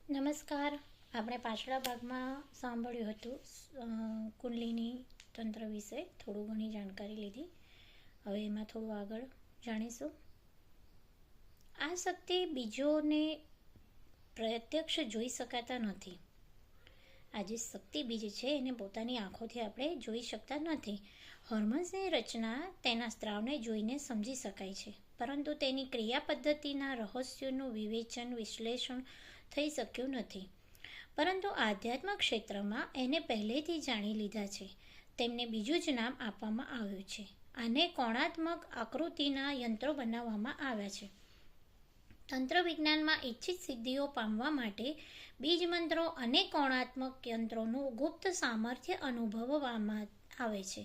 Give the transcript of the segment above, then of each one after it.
નમસ્કાર. આપણે પાછલા ભાગમાં સાંભળ્યું હતું કુંડલિની તંત્ર વિશે થોડું ઘણી જાણકારી લીધી. હવે એમાં થોડું આગળ જાણીશું. આ શક્તિ બીજોને પ્રત્યક્ષ જોઈ શકાતા નથી. આ જે શક્તિ બીજ છે એને પોતાની આંખોથી આપણે જોઈ શકતા નથી. હોર્મોન્સની રચના તેના સ્ત્રાવને જોઈને સમજી શકાય છે, પરંતુ તેની ક્રિયા પદ્ધતિના રહસ્યોનું વિવેચન વિશ્લેષણ થઈ શક્યું નથી. પરંતુ આધ્યાત્મ ક્ષેત્રમાં એને પહેલેથી જાણી લીધા છે. તેમને બીજું જ નામ આપવામાં આવ્યું છે. આને કોણાત્મક આકૃતિના યંત્રો બનાવવામાં આવ્યા છે. તંત્ર વિજ્ઞાનમાં ઇચ્છિત સિદ્ધિઓ પામવા માટે બીજ મંત્રો અને કોણાત્મક યંત્રોનું ગુપ્ત સામર્થ્ય અનુભવવામાં આવે છે.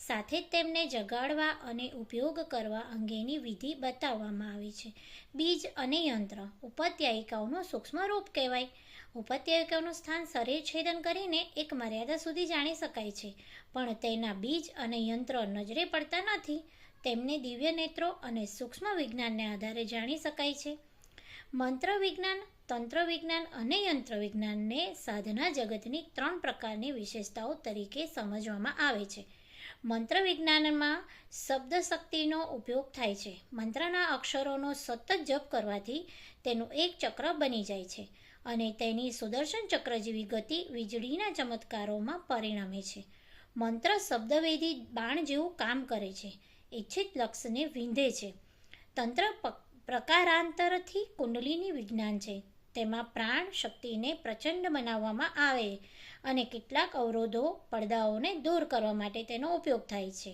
સાથે જ તેમને જગાડવા અને ઉપયોગ કરવા અંગેની વિધિ બતાવવામાં આવી છે. બીજ અને યંત્ર ઉપત્યાયિકાઓનું સૂક્ષ્મ રૂપ કહેવાય. ઉપત્યાયિકાઓનું સ્થાન શરીર છેદન કરીને એક મર્યાદા સુધી જાણી શકાય છે, પણ તેના બીજ અને યંત્ર નજરે પડતા નથી. તેમને દિવ્ય નેત્રો અને સૂક્ષ્મ વિજ્ઞાનને આધારે જાણી શકાય છે. મંત્ર વિજ્ઞાન, તંત્ર વિજ્ઞાન અને યંત્ર વિજ્ઞાનને સાધના જગતની 3 પ્રકારની વિશેષતાઓ તરીકે સમજવામાં આવે છે. મંત્ર વિજ્ઞાનમાં શબ્દ શક્તિનો ઉપયોગ થાય છે. મંત્રના અક્ષરોનો સતત જપ કરવાથી તેનું એક ચક્ર બની જાય છે અને તેની સુદર્શન ચક્ર જેવી ગતિ વીજળીના ચમત્કારોમાં પરિણમે છે. મંત્ર શબ્દવેદી બાણ જેવું કામ કરે છે, ઇચ્છિત લક્ષ્યને વિંધે છે. તંત્ર પ્રકારાંતરથી કુંડલિની વિજ્ઞાન છે. તેમાં પ્રાણ શક્તિને પ્રચંડ બનાવવામાં આવે અને કેટલાક અવરોધો પડદાઓને દૂર કરવા માટે તેનો ઉપયોગ થાય છે.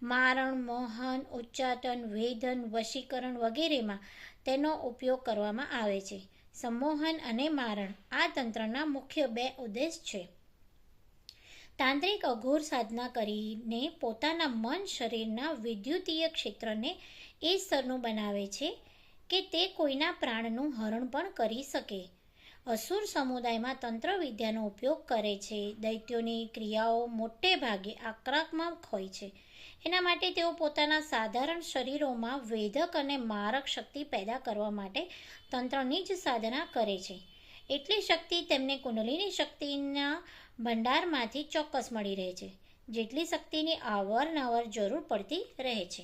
મારણ, મોહન, ઉચ્ચાટન, વેધન, વશીકરણ વગેરેમાં તેનો ઉપયોગ કરવામાં આવે છે. સંમોહન અને મારણ આ તંત્રના મુખ્ય 2 ઉદ્દેશ છે. તાંત્રિક અઘોર સાધના કરીને પોતાના મન શરીરના વિદ્યુતીય ક્ષેત્રને એ સ્તરનું બનાવે છે કે તે કોઈના પ્રાણનું હરણ પણ કરી શકે. અસુર સમુદાયમાં તંત્ર વિદ્યાનો ઉપયોગ કરે છે. દૈત્યોની ક્રિયાઓ મોટે ભાગે આક્રમક હોય છે. એના માટે તેઓ પોતાના સાધારણ શરીરોમાં વેધક અને મારક શક્તિ પેદા કરવા માટે તંત્રની જ સાધના કરે છે. એટલી શક્તિ તેમને કુંડલિની શક્તિના ભંડારમાંથી ચોક્કસ મળી રહે છે, જેટલી શક્તિની અવારનવાર જરૂર પડતી રહે છે.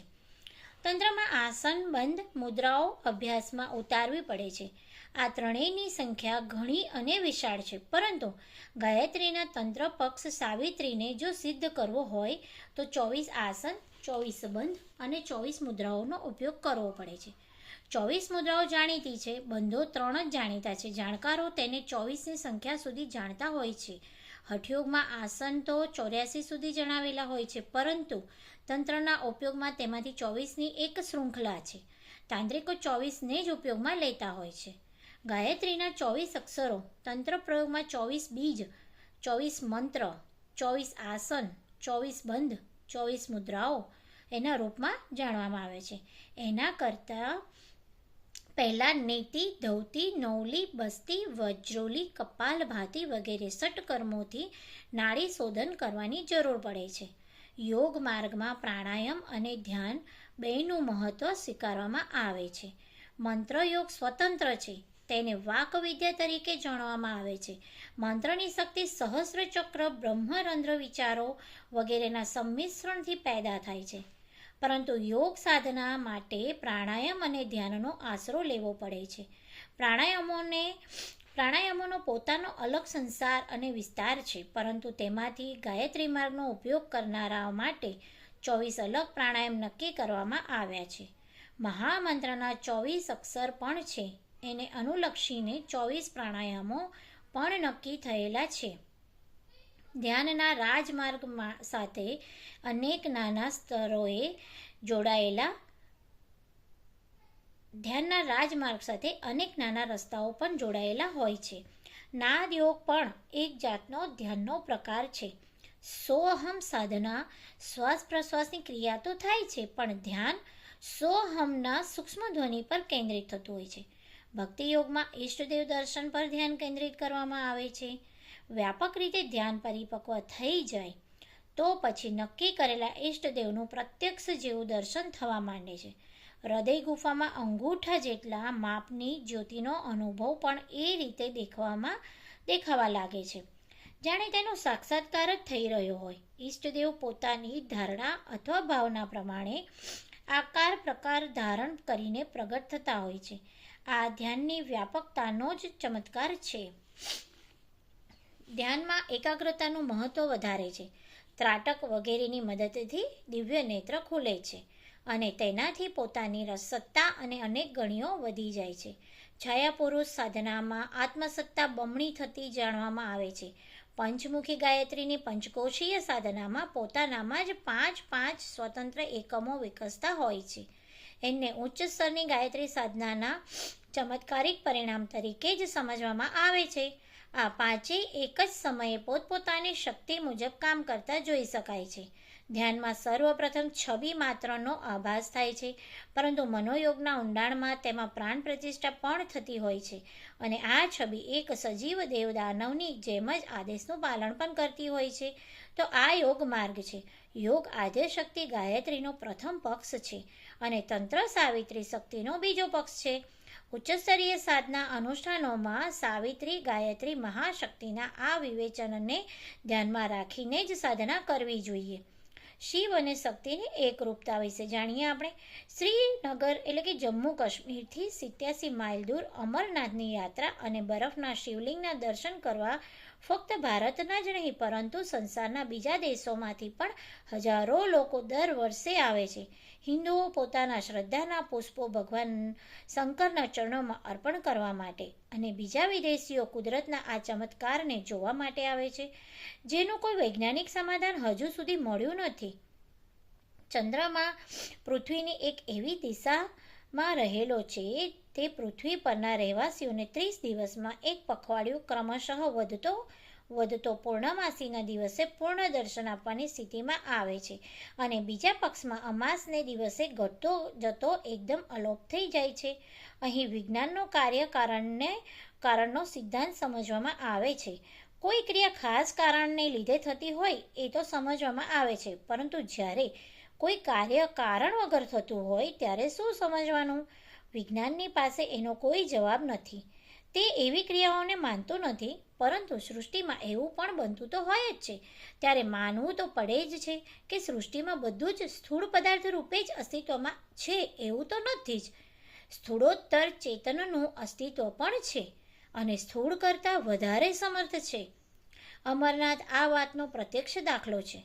તંત્રમાં આસન, બંધ, મુદ્રાઓ અભ્યાસમાં ઉતારવી પડે છે. આ ત્રણેયની સંખ્યા ઘણી અને વિશાળ છે, પરંતુ ગાયત્રીના તંત્ર પક્ષ સાવિત્રીને જો સિદ્ધ કરવો હોય તો 24 આસન, 24 બંધ અને 24 મુદ્રાઓનો ઉપયોગ કરવો પડે છે. 24 મુદ્રાઓ જાણીતી છે, બંધો 3 જ જાણીતા છે. જાણકારો તેને 24ની સંખ્યા સુધી જાણતા હોય છે. હઠયોગમાં આસન તો 84 સુધી જણાવેલા હોય છે, પરંતુ તંત્રના ઉપયોગમાં તેમાંથી 24ની એક શૃંખલા છે. તાંત્રિકો 24ને જ ઉપયોગમાં લેતા હોય છે. ગાયત્રીના 24 અક્ષરો, તંત્ર પ્રયોગમાં 24 બીજ, 24 મંત્ર, 24 આસન, 24 બંધ, 24 મુદ્રાઓ એના રૂપમાં જાણવામાં આવે છે. એના કરતાં પહેલાં નેતિ, ધૌતી, નૌલી, બસ્તી, વજ્રોલી, કપાલભાતિ વગેરે ષટકર્મોથી નાડી શોધન કરવાની જરૂર પડે છે. યોગ માર્ગમાં પ્રાણાયામ અને ધ્યાન બેયનું મહત્ત્વ સ્વીકારવામાં આવે છે. મંત્રયોગ સ્વતંત્ર છે. તેને વાકવિદ્યા તરીકે જાણવામાં આવે છે. મંત્રની શક્તિ સહસ્ર ચક્ર, બ્રહ્મરંધ્ર વિચારો વગેરેના સંમિશ્રણથી પેદા થાય છે. પરંતુ યોગ સાધના માટે પ્રાણાયામ અને ધ્યાનનો આશરો લેવો પડે છે. પ્રાણાયામોનો પોતાનો અલગ સંસાર અને વિસ્તાર છે, પરંતુ તેમાંથી ગાયત્રી માર્ગનો ઉપયોગ કરનારાઓ માટે 24 અલગ પ્રાણાયામ નક્કી કરવામાં આવ્યા છે. મહામંત્રના 24 અક્ષર પણ છે. એને અનુલક્ષીને 24 પ્રાણાયામો પણ નક્કી થયેલા છે. ધ્યાનના રાજમાર્ગ સાથે અનેક નાના સ્તરોએ જોડાયેલા ધ્યાનના રાજમાર્ગ સાથે અનેક નાના રસ્તાઓ પણ જોડાયેલા હોય છે. નાદ યોગ પણ એક જાતનો ધ્યાનનો પ્રકાર છે. સોહમ સાધના શ્વાસ પ્રશ્વાસની ક્રિયા તો થાય છે, પણ ધ્યાન સોહમના સૂક્ષ્મ ધ્વનિ પર કેન્દ્રિત થતું હોય છે. ભક્તિ યોગમાં ઈષ્ટદેવ દર્શન પર ધ્યાન કેન્દ્રિત કરવામાં આવે છે. વ્યાપક રીતે ધ્યાન પરિપક્વ થઈ જાય તો પછી નક્કી કરેલા ઈષ્ટદેવનું પ્રત્યક્ષ જેવું દર્શન થવા માંડે છે. હૃદય ગુફામાં અંગૂઠા જેટલા માપની જ્યોતિનો અનુભવ પણ એ રીતે દેખાવા લાગે છે, જાણે તેનો સાક્ષાત્કાર જ થઈ રહ્યો હોય. ઈષ્ટદેવ પોતાની ધારણા અથવા ભાવના પ્રમાણે આકાર પ્રકાર ધારણ કરીને પ્રગટ થતા હોય છે. આ ધ્યાનની વ્યાપકતાનો જ ચમત્કાર છે. ધ્યાનમાં એકાગ્રતાનું મહત્વ વધારે છે. ત્રાટક વગેરેની મદદથી દિવ્ય નેત્ર ખુલે છે અને તેનાથી પોતાની સત્તા અને અનેક ગણીઓ વધી જાય છે. છાયાપુરુષ સાધનામાં આત્મસત્તા બમણી થતી જાણવામાં આવે છે. પંચમુખી ગાયત્રીની પંચકોશીય સાધનામાં પોતાનામાં જ 5 સ્વતંત્ર એકમો વિકસતા હોય છે. એને ઉચ્ચ સ્તરની ગાયત્રી સાધનાના ચમત્કારિક પરિણામ તરીકે જ સમજવામાં આવે છે. આ પાંચેય એક જ સમયે પોતપોતાની શક્તિ મુજબ કામ કરતા જોઈ શકાય છે. ધ્યાનમાં સર્વપ્રથમ છબી માત્રનો આભાસ થાય છે, પરંતુ મનોયોગના ઊંડાણમાં તેમાં પ્રાણ પ્રતિષ્ઠા પણ થતી હોય છે અને આ છબી એક સજીવ દેવદાનવની જેમ જ આદેશનું પાલન પણ કરતી હોય છે. તો આ યોગ માર્ગ છે. યોગ આદ્યશક્તિ ગાયત્રીનો પ્રથમ પક્ષ છે અને તંત્ર સાવિત્રી શક્તિનો બીજો પક્ષ છે. ઉચ્ચસ્તરીય સાધના અનુષ્ઠાનોમાં સાવિત્રી ગાયત્રી મહાશક્તિના આ વિવેચનને ધ્યાનમાં રાખીને જ સાધના કરવી જોઈએ. શિવ અને શક્તિની એકરૂપતા વિશે જાણીએ આપણે. શ્રીનગર એટલે કે જમ્મુ કાશ્મીરથી 87 માઇલ દૂર અમરનાથની યાત્રા અને બરફના શિવલિંગના દર્શન કરવા ફક્ત ભારતના જ નહીં પરંતુ સંસારના બીજા દેશોમાંથી પણ હજારો લોકો દર વર્ષે આવે છે. હિન્દુઓ પોતાના શ્રદ્ધાના પુષ્પો ભગવાન શંકરના ચરણોમાં અર્પણ કરવા માટે અને બીજા વિદેશીઓ કુદરતના આ ચમત્કારને જોવા માટે આવે છે, જેનું કોઈ વૈજ્ઞાનિક સમાધાન હજુ સુધી મળ્યું નથી. ચંદ્રમાં પૃથ્વીની એક એવી દિશામાં રહેલો છે તે પૃથ્વી પરના રહેવાસીઓને 30 દિવસમાં એક પખવાડિયું ક્રમશઃ વધતો પૂર્ણમાસીના દિવસે પૂર્ણ દર્શન આપવાની સ્થિતિમાં આવે છે અને બીજા પક્ષમાં અમાસને દિવસે ઘટતો જતો એકદમ અલોપ થઈ જાય છે. અહીં વિજ્ઞાનનો કારણનો સિદ્ધાંત સમજવામાં આવે છે. કોઈ ક્રિયા ખાસ કારણને લીધે થતી હોય એ તો સમજવામાં આવે છે, પરંતુ જ્યારે કોઈ કાર્ય કારણ વગર થતું હોય ત્યારે શું સમજવાનું? વિજ્ઞાનની પાસે એનો કોઈ જવાબ નથી. તે એવી ક્રિયાઓને માનતું નથી, પરંતુ સૃષ્ટિમાં એવું પણ બનતું તો હોય જ છે. ત્યારે માનવું તો પડે જ છે કે સૃષ્ટિમાં બધું જ સ્થૂળ પદાર્થ રૂપે જ અસ્તિત્વમાં છે એવું તો નથી જ. સ્થૂળોત્તર ચેતનનું અસ્તિત્વ પણ છે અને સ્થૂળ કરતાં વધારે સમર્થ છે. અમરનાથ આ વાતનો પ્રત્યક્ષ દાખલો છે.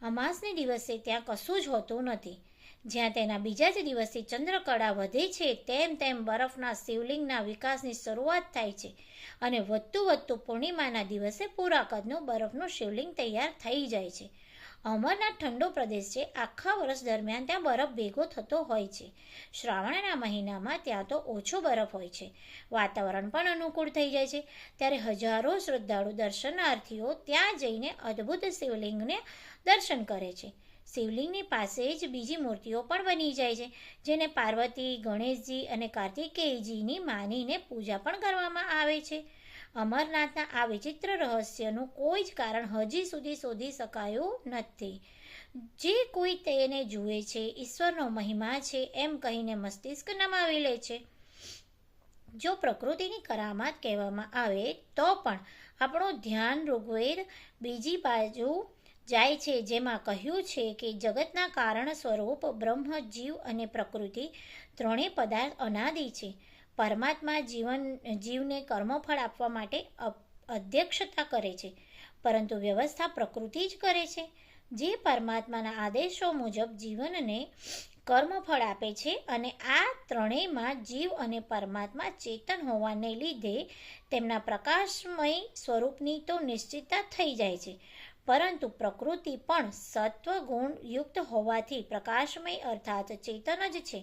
અમાસને દિવસે ત્યાં કશું જ હોતું નથી. જ્યાં તેના બીજા જ દિવસે ચંદ્રકળા વધે છે તેમ તેમ બરફના શિવલિંગના વિકાસની શરૂઆત થાય છે અને વધતું પૂર્ણિમાના દિવસે પૂરા કદનું બરફનું શિવલિંગ તૈયાર થઈ જાય છે. અમરનાથ ઠંડો પ્રદેશ છે. આખા વર્ષ દરમિયાન ત્યાં બરફ ભેગો થતો હોય છે. શ્રાવણના મહિનામાં ત્યાં તો ઓછો બરફ હોય છે. વાતાવરણ પણ અનુકૂળ થઈ જાય છે. ત્યારે હજારો શ્રદ્ધાળુ દર્શનાર્થીઓ ત્યાં જઈને અદ્ભુત શિવલિંગને દર્શન કરે છે. શિવલિંગની પાસે જ બીજી મૂર્તિઓ પણ બની જાય છે, જેને પાર્વતી, ગણેશજી અને કાર્તિકેયજીની માનીને પૂજા પણ કરવામાં આવે છે. અમરનાથના આ વિચિત્ર રહસ્યનું કોઈ જ કારણ હજી સુધી શોધી શકાયું નથી. જે કોઈ તેને જુએ છે ઈશ્વરનો મહિમા છે એમ કહીને મસ્તિષ્ક નમાવી લે છે. જો પ્રકૃતિની કરામાત કહેવામાં આવે તો પણ આપણું ધ્યાન ઋગ્વેદ બીજી બાજુ જાય છે, જેમાં કહ્યું છે કે જગતના કારણ સ્વરૂપ બ્રહ્મ, જીવ અને પ્રકૃતિ ત્રણેય પદાર્થ અનાદિ છે. પરમાત્મા જીવને કર્મફળ આપવા માટે અધ્યક્ષતા કરે છે, પરંતુ વ્યવસ્થા પ્રકૃતિ જ કરે છે, જે પરમાત્માના આદેશો મુજબ જીવનને કર્મફળ આપે છે. અને આ ત્રણેયમાં જીવ અને પરમાત્મા ચેતન હોવાને લીધે તેમના પ્રકાશમય સ્વરૂપની તો નિશ્ચિતતા થઈ જાય છે, પરંતુ પ્રકૃતિ પણ સત્વ ગુણ યુક્ત હોવાથી પ્રકાશમય અર્થાત ચેતન જ છે.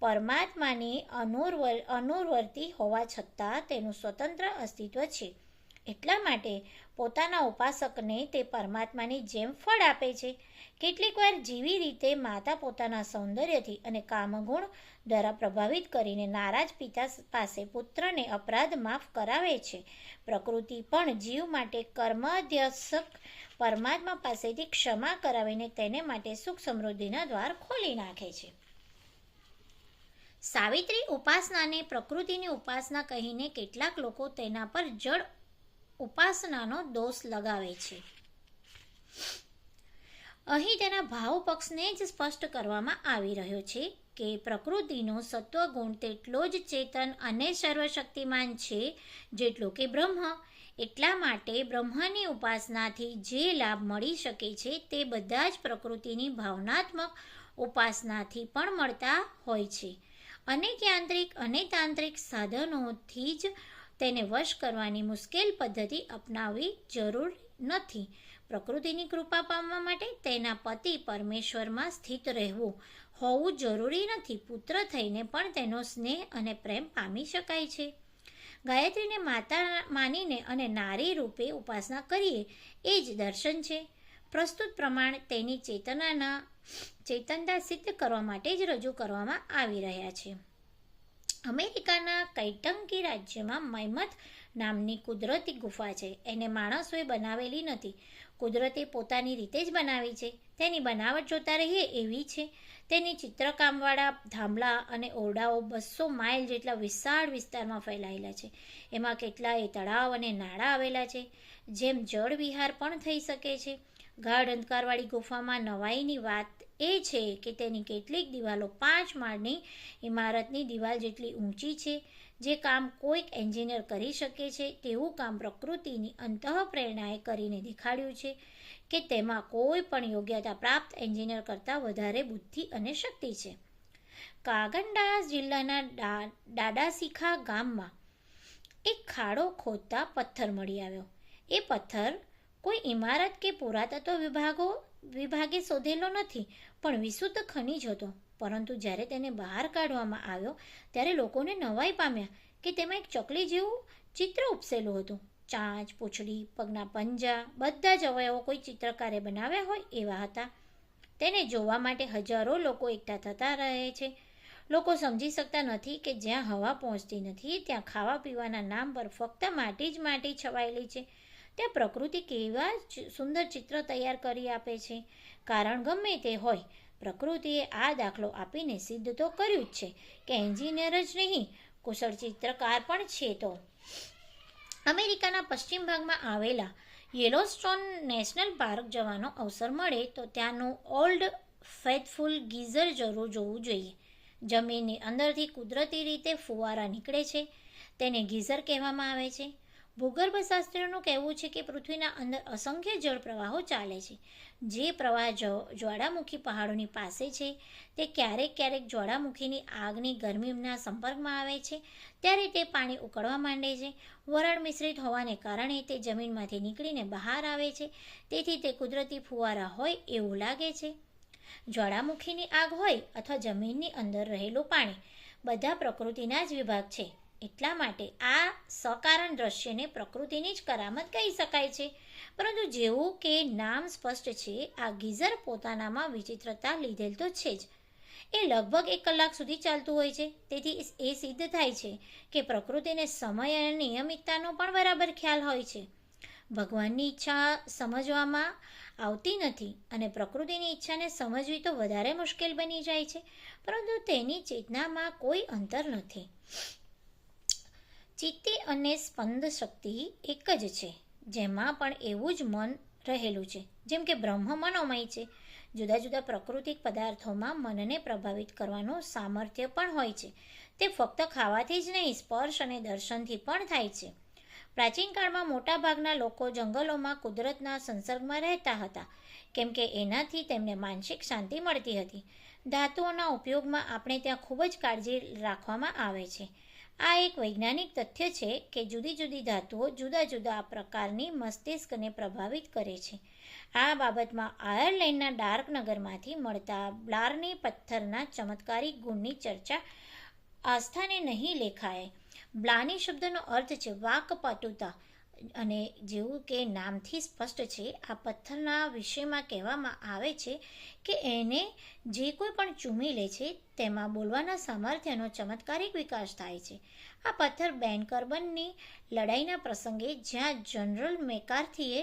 પરમાત્માની અનુવર્તી હોવા છતાં તેનું સ્વતંત્ર અસ્તિત્વ છે. એટલા માટે પોતાના ઉપાસકને તે પરમાત્માની જેમ ફળ આપે છે. કેટલીક વાર જેવી રીતે માતા પોતાના સૌંદર્યથી અને કામગુણ દ્વારા પ્રભાવિત કરીને નારાજ પિતા પાસે પુત્રને અપરાધ માફ કરાવે છે, પ્રકૃતિ પણ જીવ માટે કર્માધ્યક્ષક પરમાત્મા પાસેથી ક્ષમા કરાવીને તેને માટે સુખ સમૃદ્ધિના દ્વાર ખોલી નાખે છે. સાવિત્રી ઉપાસનાને પ્રકૃતિની ઉપાસના કહીને કેટલાક લોકો તેના પર જળ ઉપાસનાનો દોષ લગાવે છે. અહીં તેના ભાવ પક્ષને જ સ્પષ્ટ કરવામાં આવી રહ્યો છે કે પ્રકૃતિનો સત્વગુણ તેટલો જ ચેતન અને સર્વશક્તિમાન છે જેટલો કે બ્રહ્મ. એટલા માટે બ્રહ્મની ઉપાસનાથી જે લાભ મળી શકે છે તે બધા જ પ્રકૃતિની ભાવનાત્મક ઉપાસનાથી પણ મળતા હોય છે. અનેક યાંત્રિક અને તાંત્રિક સાધનોથી જ તેને વશ કરવાની મુશ્કેલ પદ્ધતિ અપનાવવી જરૂર નથી. પ્રકૃતિની કૃપા પામવા માટે તેના પતિ પરમેશ્વરમાં સ્થિત રહેવું હોવું જરૂરી નથી. પુત્ર થઈને પણ તેનો સ્નેહ અને પ્રેમ પામી શકાય છે. ગાયત્રીને માતા માનીને અને નારી રૂપે ઉપાસના કરીએ એ જ દર્શન છે. પ્રસ્તુત પ્રમાણ તેની ચેતનતા સિદ્ધ કરવા માટે જ રજૂ કરવામાં આવી રહ્યા છે. અમેરિકાના કૈટંકી રાજ્યમાં મૈમથ નામની કુદરતી ગુફા છે. એને માણસોએ બનાવેલી નથી, કુદરતે પોતાની રીતે જ બનાવી છે. તેની બનાવટ જોતા રહીએ એવી છે. તેની ચિત્રકામવાળા થાંભલા અને ઓરડાઓ 200 માઇલ જેટલા વિશાળ વિસ્તારમાં ફેલાયેલા છે. એમાં કેટલાય તળાવ અને નાળા આવેલા છે, જેમ જળ વિહાર પણ થઈ શકે છે. ગાઢ અંધકારવાળી ગુફામાં નવાઈની વાત એ છે કે તેની કેટલીક દિવાલો 5 માળની ઇમારતની દિવાલ જેટલી ઊંચી છે. જે કામ કોઈક એન્જિનિયર કરી શકે છે તેવું કામ પ્રકૃતિની અંતઃપ્રેરણાએ કરીને દેખાડ્યું છે કે તેમાં કોઈ પણ યોગ્યતા પ્રાપ્ત એન્જિનિયર કરતાં વધારે બુદ્ધિ અને શક્તિ છે. કાગંડા જિલ્લાના ડાડાસીખા ગામમાં એક ખાડો ખોદતા પથ્થર મળી આવ્યો. એ પથ્થર કોઈ ઇમારત કે પુરાતત્વ વિભાગે શોધેલો નથી, પણ વિશુદ્ધ ખનિજ હતો. પરંતુ જ્યારે તેને બહાર કાઢવામાં આવ્યો ત્યારે લોકોને નવાઈ પામ્યા કે તેમાં એક ચકલી જેવું ચિત્ર ઉપસેલું હતું. ચાંચ, પૂંછડી, પગના પંજા, બધા જ અવયવો કોઈ ચિત્રકારે બનાવ્યા હોય એવા હતા. તેને જોવા માટે હજારો લોકો એકઠા થતા રહે છે. લોકો સમજી શકતા નથી કે જ્યાં હવા પહોંચતી નથી ત્યાં ખાવા પીવાના નામ પર ફક્ત માટી જ માટી છવાયેલી છે. ત્યાં પ્રકૃતિ કેવા સુંદર ચિત્ર તૈયાર કરી આપે છે. કારણ ગમે તે હોય, પ્રકૃતિએ આ દાખલો આપીને સિદ્ધ તો કર્યું જ છે કે એન્જિનિયર જ નહીં, કુશળ ચિત્રકાર પણ છે. તો અમેરિકાના પશ્ચિમ ભાગમાં આવેલા યેલોસ્ટોન નેશનલ પાર્ક જવાનો અવસર મળે તો ત્યાંનું ઓલ્ડ ફેથફુલ ગીઝર જરૂર જોવું જોઈએ. જમીનની અંદરથી કુદરતી રીતે ફુવારા નીકળે છે, તેને ગીઝર કહેવામાં આવે છે. ભૂગર્ભશાસ્ત્રીઓનું કહેવું છે કે પૃથ્વીના અંદર અસંખ્ય જળ પ્રવાહો ચાલે છે. જે પ્રવાહ જ્વાળામુખી પહાડોની પાસે છે તે ક્યારેક જ્વાળામુખીની આગની ગરમીના સંપર્કમાં આવે છે ત્યારે તે પાણી ઉકળવા માંડે છે. વરાળ મિશ્રિત હોવાને કારણે તે જમીનમાંથી નીકળીને બહાર આવે છે. તેથી તે કુદરતી ફુવારા હોય એવું લાગે છે. જ્વાળામુખીની આગ હોય અથવા જમીનની અંદર રહેલું પાણી, બધા પ્રકૃતિના જ વિભાગ છે. એટલા માટે આ સકારણ દ્રશ્યને પ્રકૃતિની જ કરામત કહી શકાય છે. પરંતુ જેવું કે નામ સ્પષ્ટ છે, આ ગીઝર પોતાનામાં વિચિત્રતા લીધેલ તો છે જ. એ લગભગ 1 કલાક સુધી ચાલતું હોય છે. તેથી એ સિદ્ધ થાય છે કે પ્રકૃતિને સમય અને નિયમિતતાનો પણ બરાબર ખ્યાલ હોય છે. ભગવાનની ઈચ્છા સમજવામાં આવતી નથી અને પ્રકૃતિની ઈચ્છાને સમજવી તો વધારે મુશ્કેલ બની જાય છે. પરંતુ તેની ચેતનામાં કોઈ અંતર નથી. ચિત્તી અને સ્પંદ શક્તિ એક જ છે, જેમાં પણ એવું જ મન રહેલું છે. જેમ કે બ્રહ્મ મનોમય છે. જુદા જુદા પ્રાકૃતિક પદાર્થોમાં મનને પ્રભાવિત કરવાનું સામર્થ્ય પણ હોય છે. તે ફક્ત ખાવાથી જ નહીં, સ્પર્શ અને દર્શનથી પણ થાય છે. પ્રાચીન કાળમાં મોટાભાગના લોકો જંગલોમાં કુદરતના સંસર્ગમાં રહેતા હતા, કેમ કે એનાથી તેમને માનસિક શાંતિ મળતી હતી. ધાતુઓના ઉપયોગમાં આપણે ત્યાં ખૂબ જ કાળજી રાખવામાં આવે છે. આ એક વૈજ્ઞાનિક તથ્ય છે કે જુદી જુદી ધાતુઓ જુદા જુદા પ્રકારની મસ્તિષ્કને પ્રભાવિત કરે છે. આ બાબતમાં આયર્લેન્ડના ડાર્ક નગરમાંથી મળતા બ્લાર્ની પથ્થરના ચમત્કારિક ગુણની ચર્ચા આસ્થાને નહીં લેખાય. બ્લાની શબ્દનો અર્થ છે વાકપટુતા, અને જેવું કે નામથી સ્પષ્ટ છે, આ પથ્થરના વિષયમાં કહેવામાં આવે છે કે એને જે કોઈ પણ ચૂમી લે છે તેમાં બોલવાના સામર્થ્યનો ચમત્કારિક વિકાસ થાય છે. આ પથ્થર બેનકર્બનની લડાઈના પ્રસંગે જ્યાં જનરલ મેકાર્થીએ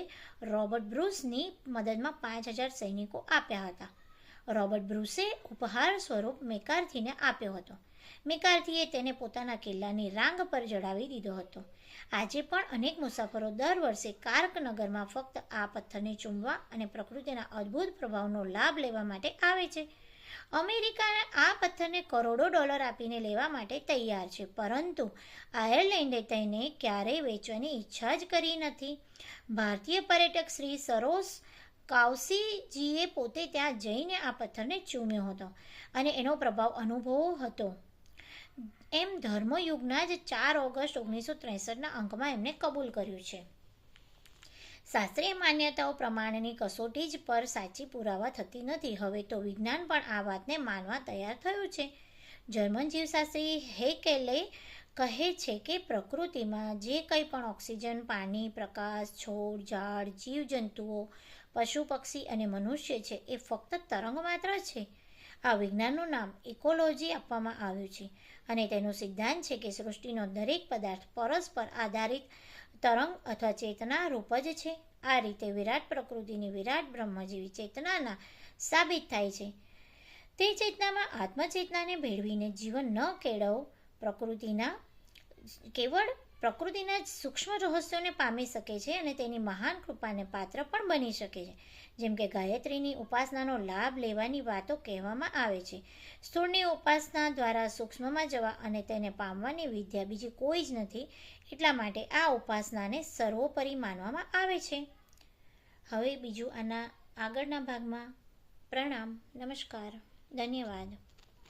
રોબર્ટ બ્રુસની મદદમાં 5000 સૈનિકો આપ્યા હતા. રોબર્ટ બ્રુસે ઉપહાર સ્વરૂપ મેકાર્થીને આપ્યો હતો. મેકાર્થીએ તેને પોતાના કિલ્લાની રાંગ પર ચડાવી દીધો હતો. આજે પણ અનેક મુસાફરો દર વર્ષે કાર્ક નગરમાં ફક્ત આ પથ્થરને ચૂમવા અને પ્રકૃતિના અદ્ભુત પ્રભાવનો લાભ લેવા માટે આવે છે. અમેરિકા આ પથ્થરને કરોડો ડોલર આપીને લેવા માટે તૈયાર છે, પરંતુ આયર્લેન્ડે તેને ક્યારેય વેચવાની ઈચ્છા જ કરી નથી. ભારતીય પર્યટક શ્રી સરોસ કાઉસીજીએ પોતે ત્યાં જઈને આ પથ્થરને ચૂમ્યો હતો અને એનો પ્રભાવ અનુભવ્યો હતો એમ ધર્મયુગના જ 4 ઓગસ્ટ 1963ના અંકમાં એમને કબૂલ કર્યું છે. શાસ્ત્રીય માન્યતાઓ પ્રમાણેની કસોટી જ પર સાચી પુરાવા થતી નથી. હવે તો વિજ્ઞાન પણ આ વાતને માનવા તૈયાર થયું છે. જર્મન જીવશાસ્ત્રી હેકેલે કહે છે કે પ્રકૃતિમાં જે કંઈ પણ ઓક્સિજન, પાણી, પ્રકાશ, છોડ, ઝાડ, જીવજંતુઓ, પશુ, પક્ષી અને મનુષ્ય છે એ ફક્ત તરંગ માત્ર છે. આ વિજ્ઞાનનું નામ ઇકોલોજી આપવામાં આવ્યું છે અને તેનો સિદ્ધાંત છે કે સૃષ્ટિનો દરેક પદાર્થ પરસ્પર આધારિત તરંગ અથવા ચેતના રૂપ જ છે. આ રીતે વિરાટ પ્રકૃતિની વિરાટ બ્રહ્મ જેવી ચેતનાના સાબિત થાય છે. તે ચેતનામાં આત્મચેતનાને ભેળવીને જીવન ન કેળવ કેવળ પ્રકૃતિના જ સૂક્ષ્મ રહસ્યોને પામી શકે છે અને તેની મહાન કૃપાને પાત્ર પણ બની શકે છે. જેમ કે ગાયત્રીની ઉપાસનાનો લાભ લેવાની વાતો કહેવામાં આવે છે. સ્થૂળની ઉપાસના દ્વારા સૂક્ષ્મમાં જવા અને તેને પામવાની વિદ્યા બીજી કોઈ જ નથી. એટલા માટે આ ઉપાસનાને સર્વોપરી માનવામાં આવે છે. હવે બીજું આના આગળના ભાગમાં. પ્રણામ, નમસ્કાર, ધન્યવાદ.